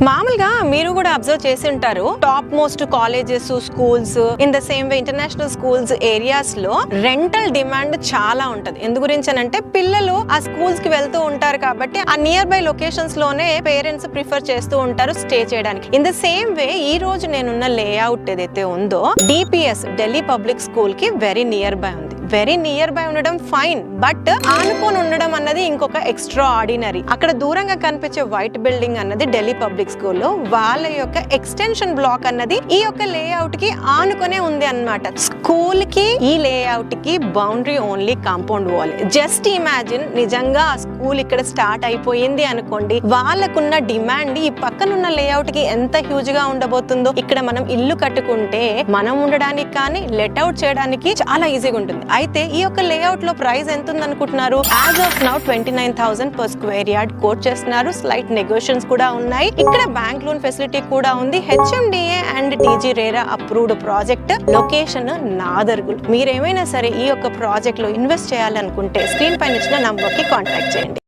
మామూలుగా మీరు కూడా అబ్జర్వ్ చేసి ఉంటారు, top most colleges, schools, in the same way international schools areas లో రెంటల్ డిమాండ్ చాలా ఉంటది. ఎందు గురించి అంటే పిల్లలు ఆ స్కూల్స్ కి వెళ్తూ ఉంటారు కాబట్టి ఆ నియర్ బై లొకేషన్స్ లోనే పేరెంట్స్ ప్రిఫర్ చేస్తూ ఉంటారు స్టే చేయడానికి. ఇన్ ద సేమ్ వే ఈ రోజు నేనున్న లేఅవుట్ ఏదైతే ఉందో డిపిఎస్ ఢిల్లీ పబ్లిక్ స్కూల్ కి వెరీ నియర్ బై ఉంది. వెరీ నియర్ బై ఉండడం ఫైన్, బట్ ఆనుకొని ఉండడం అన్నది ఇంకొక ఎక్స్ట్రా ఆర్డినరీ. అక్కడ దూరంగా కనిపించే వైట్ బిల్డింగ్ అన్నది ఢిల్లీ పబ్లిక్ స్కూల్లో వాళ్ళ యొక్క ఎక్స్టెన్షన్ బ్లాక్ అన్నది ఈ యొక్క లేఅవుట్ కి ఆనుకునే ఉంది అన్నమాట. స్కూల్ కి ఈ లేఅవుట్ కి boundary only compound wall. Just imagine, నిజంగా ఆ స్కూల్ ఇక్కడ స్టార్ట్ అయిపోయింది అనుకోండి, వాళ్ళకున్న డిమాండ్ ఈ పక్కనున్న లేఅవుట్ కి ఎంత హ్యూజ్ గా ఉండబోతుందో. ఇక్కడ మనం ఇల్లు కట్టుకుంటే మనం ఉండడానికి కానీ లెట్ అవుట్ చేయడానికి చాలా ఈజీగా ఉంటుంది. అయితే ఈ యొక్క లేఅవుట్ లో ప్రైస్ ఎంత ఉంది అనుకుంటున్నారు? As of now 29,000 per square yard quote చేస్తున్నారు. స్లైట్ నెగోషియేషన్స్ కూడా ఉన్నాయి. ఇక్కడ బ్యాంక్ లోన్ ఫెసిలిటీ కూడా ఉంది. HMDA and TG RERA approved project. Location Nadergul. మీరేమైనా సరే ఈ యొక్క ప్రాజెక్ట్ లో ఇన్వెస్ట్ చేయాలనుకుంటే స్క్రీన్ పైన ఇచ్చిన నంబర్ కి కాంటాక్ట్ చేయండి.